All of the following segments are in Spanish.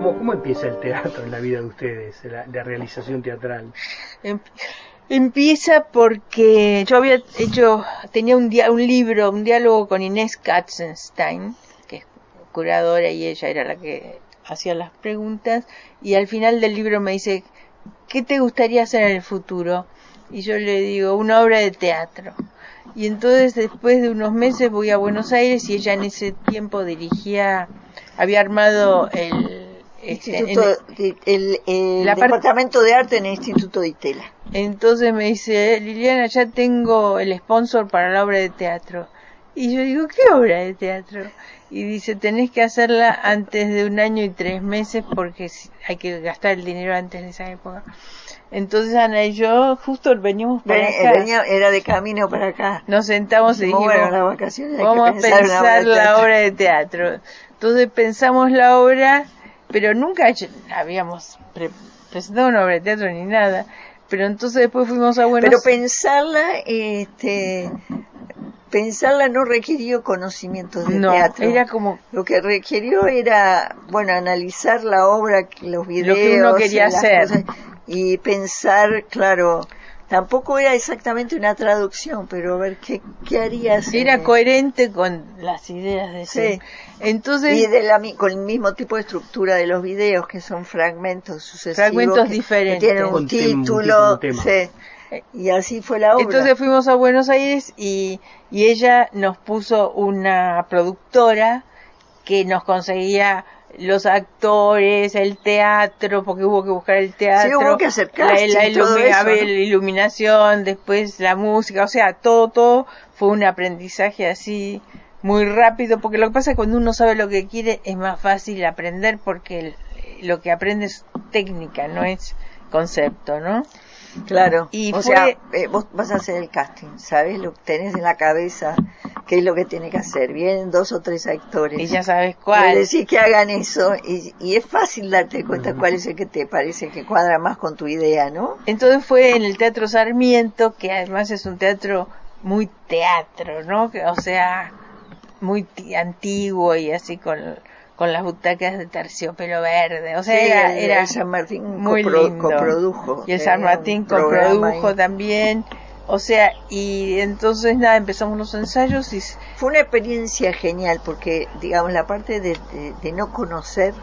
¿Cómo empieza el teatro en la vida de ustedes, la realización teatral? Empieza porque yo tenía un libro, un diálogo con Inés Katzenstein, que es curadora y ella era la que hacía las preguntas, y al final del libro me dice, ¿qué te gustaría hacer en el futuro? Y yo le digo, una obra de teatro. Y entonces después de unos meses voy a Buenos Aires y ella en ese tiempo había armado el Departamento de Arte en el Instituto de Itela. Entonces me dice, Liliana, ya tengo el sponsor para la obra de teatro. Y yo digo, ¿qué obra de teatro? Y dice, tenés que hacerla antes de 1 año y 3 meses porque hay que gastar el dinero antes de esa época. Entonces Ana y yo justo venimos para acá. Era de camino para acá. Nos sentamos y dijimos, bueno, las vacaciones vamos a pensar la obra de teatro. Entonces pensamos la obra, pero nunca habíamos presentado una obra de teatro ni nada. Pero entonces después fuimos a Buenos Aires. Pero pensarla no requirió conocimientos de teatro. Era como... Lo que requirió era, analizar la obra, los videos. Lo que uno quería hacer. Cosas, y pensar, claro, tampoco era exactamente una traducción, pero a ver qué harías. Era coherente con las ideas de sí. Entonces, y con el mismo tipo de estructura de los videos, que son fragmentos sucesivos. Fragmentos diferentes. Que tienen un título. Sí. Y así fue la obra. Entonces fuimos a Buenos Aires y ella nos puso una productora que nos conseguía los actores, el teatro, porque hubo que buscar el teatro. Sí, hubo que hacer casting, la iluminación, después la música, o sea, todo fue un aprendizaje así muy rápido, porque lo que pasa es que cuando uno sabe lo que quiere es más fácil aprender, porque lo que aprende es técnica, no es concepto, ¿no? Claro, vos vas a hacer el casting, ¿sabes? Lo que tenés en la cabeza, qué es lo que tiene que hacer. Vienen 2 o 3 actores. Y ya sabes cuál. Le decís que hagan eso, y es fácil darte cuenta cuál es el que te parece que cuadra más con tu idea, ¿no? Entonces fue en el Teatro Sarmiento, que además es un teatro muy teatro, ¿no? O sea, muy antiguo y así con las butacas de terciopelo verde, o sea, sí, era el San Martín muy lindo. Coprodujo. Y el San Martín coprodujo también, o sea, y entonces empezamos los ensayos y... Fue una experiencia genial, porque, digamos, la parte de no conocer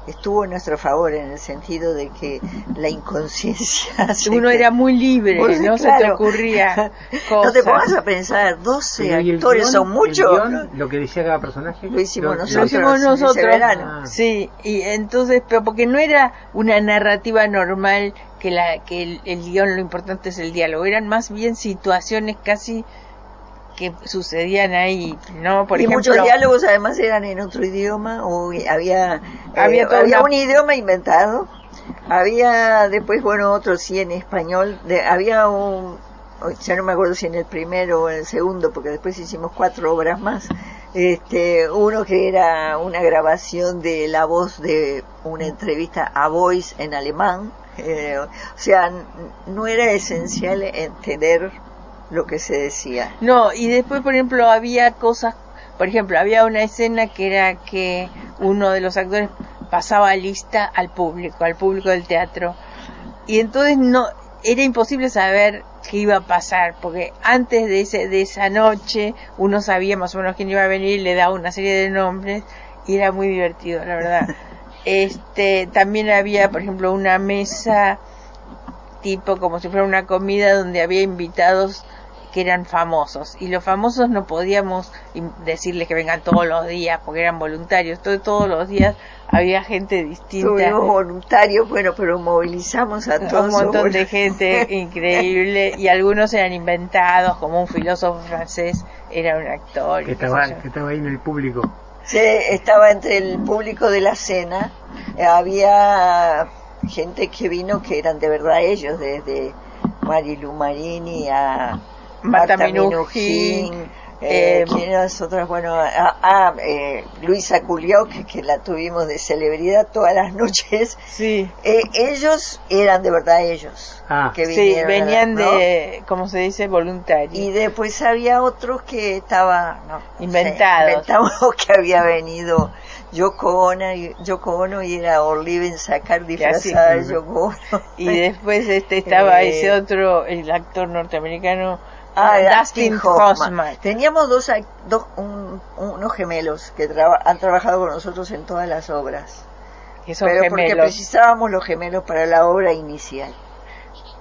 estuvo a nuestro favor, en el sentido de que la inconsciencia... Uno era muy libre, no se te ocurría cosas. No te pongas a pensar, 12 actores son muchos. Lo que decía cada personaje. Lo hicimos nosotros. Ese verano. Sí, y entonces, pero porque no era una narrativa normal que el guión, lo importante es el diálogo, eran más bien situaciones casi que sucedían ahí, ¿no? Por ejemplo, muchos diálogos además eran en otro idioma, o había un idioma inventado, había después, otros sí en español, había ya no me acuerdo si en el primero o en el segundo, porque después hicimos 4 obras más, uno que era una grabación de la voz de una entrevista a Voice en alemán, o sea, no era esencial entender lo que se decía. No, y después, por ejemplo, había cosas, por ejemplo, había una escena que era que uno de los actores pasaba lista al público del teatro, y entonces era imposible saber qué iba a pasar, porque antes de esa noche uno sabía más o menos quién iba a venir, le daba una serie de nombres y era muy divertido, la verdad. También había, por ejemplo, una mesa tipo como si fuera una comida donde había invitados que eran famosos, y los famosos no podíamos decirles que vengan todos los días porque eran voluntarios, todos los días había gente distinta. Tuvimos voluntarios, pero movilizamos a todos. Un montón de gente increíble, y algunos eran inventados, como un filósofo francés era un actor. Que estaba ahí en el público. Sí, estaba entre el público de la cena, había gente que vino que eran de verdad ellos, desde Marilu Marini a Marta Minujín, ¿Quiénes otras? Bueno, Luisa Culió, que la tuvimos de celebridad todas las noches. Sí. Ellos eran de verdad ellos. Que vinieron, sí, venían de, como se dice, voluntarios. Y después había otros que estaban inventados. Inventamos que había venido Yoko Ono y era Orliven Sacar disfrazada de Yoko Ono. Y después estaba ese otro, el actor norteamericano, Dustin Hoffman. Teníamos unos gemelos que han trabajado con nosotros en todas las obras. Que son pero gemelos. Porque precisábamos los gemelos para la obra inicial.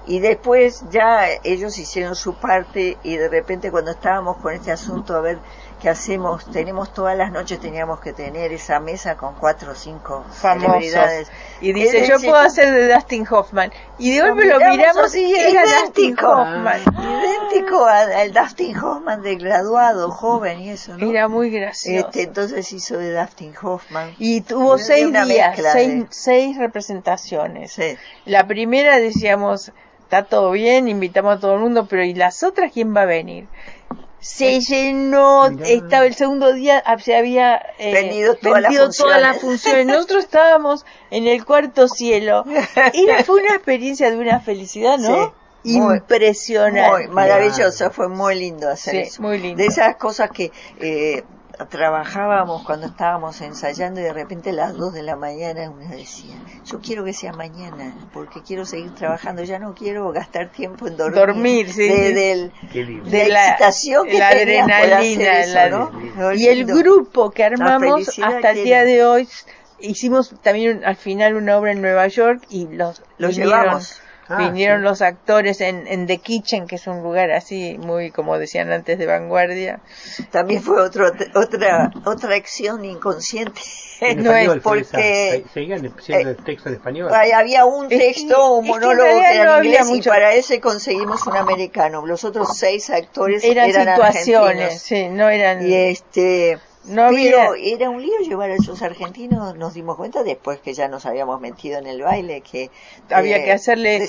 Y después ya ellos hicieron su parte y de repente cuando estábamos con este asunto a ver qué hacemos, todas las noches teníamos que tener esa mesa con 4 o 5 celebridades. Y dice, yo puedo hacer de Dustin Hoffman. Y de golpe lo miramos y era Dustin Hoffman. Idéntico al Dustin Hoffman de graduado, joven y eso, ¿no? Era muy gracioso. Entonces hizo de Dustin Hoffman. Y tuvo 6 días, 6 representaciones. Sí. La primera decíamos, está todo bien, invitamos a todo el mundo, pero ¿y las otras quién va a venir? Se llenó, estaba el segundo día, se había vendido todas las funciones. Nosotros estábamos en el cuarto cielo. Fue una experiencia de una felicidad, ¿no? Sí, impresionante. Muy maravilloso, fue muy lindo hacer eso. Muy lindo. De esas cosas que trabajábamos cuando estábamos ensayando y de repente a las 2 de la mañana uno decía, yo quiero que sea mañana porque quiero seguir trabajando, ya no quiero gastar tiempo en dormir. Sí. De la excitación que la adrenalina, eso, ¿no? Y el grupo que armamos hasta el día de hoy, hicimos también al final una obra en Nueva York y los llevamos. Vinieron los actores en The Kitchen, que es un lugar así muy, como decían antes, de vanguardia. También fue otra acción inconsciente. No es porque seguían siendo el texto en español. Había un texto, un monólogo que era en inglés y para ese conseguimos un americano. Los otros 6 actores eran situaciones, argentinos. Sí, no eran. Y no pero era un lío llevar a esos argentinos, nos dimos cuenta después que ya nos habíamos metido en el baile que había que hacerle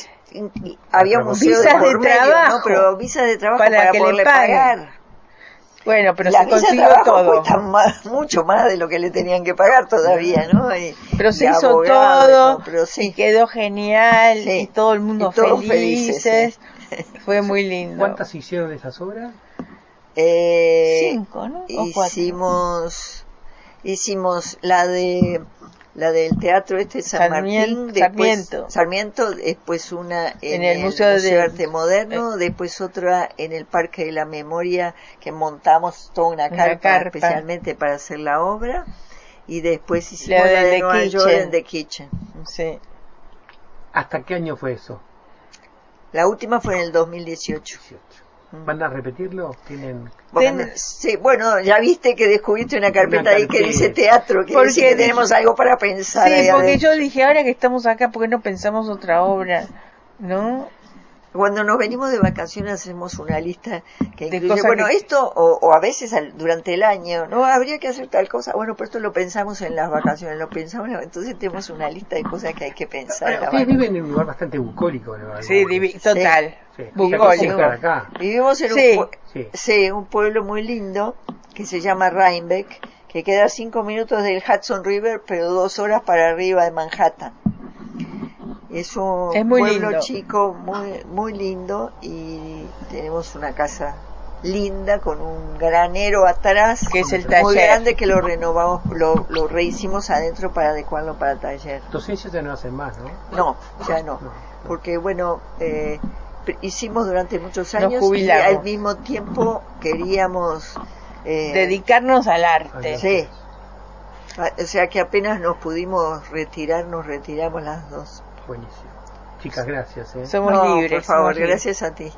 había un museo visas de trabajo, ¿no? Pero visas de trabajo para poderle pagar. Bueno, pero la se consiguió todo. Mucho más de lo que le tenían que pagar todavía, ¿no? Pero se hizo todo, pero sí. Quedó genial, y todo el mundo felices. Sí. Fue muy lindo. ¿Cuántas hicieron de esas obras? 5, ¿no? Hicimos la del teatro San Martín, después Sarmiento, después una en el Museo de Arte Moderno, después otra en el Parque de la Memoria que montamos toda una carpa especialmente para hacer la obra y después hicimos la de Nueva York en The Kitchen. Sí. ¿Hasta qué año fue eso? La última fue en el 2018. ¿Van a repetirlo? Sí, bueno, ya viste que descubriste una carpeta ahí que dice teatro, que dice que tenemos algo para pensar. Sí, porque yo dije, ahora que estamos acá, ¿por qué no pensamos otra obra? ¿No? Cuando nos venimos de vacaciones hacemos una lista que incluye, bueno, esto, o a veces durante el año, ¿no? Habría que hacer tal cosa, bueno, pero esto lo pensamos en las vacaciones, entonces tenemos una lista de cosas que hay que pensar. Ustedes viven en un lugar bastante bucólico, ¿no? Sí, total. Sí. Bucólico. Vivimos en un pueblo muy lindo que se llama Rhinebeck, que queda 5 minutos del Hudson River, pero 2 horas para arriba de Manhattan. Es un pueblo lindo. Chico, muy lindo, y tenemos una casa linda con un granero atrás, que es el taller. Muy grande, que lo renovamos, lo rehicimos adentro para adecuarlo para taller. Entonces ya no hacen más, ¿no? No, ya no. Porque bueno, hicimos durante muchos años y al mismo tiempo queríamos dedicarnos al arte. Sí. O sea que apenas nos pudimos retirar, nos retiramos las dos. Buenísimo. Chicas, gracias. Somos libres. Por favor, gracias a ti.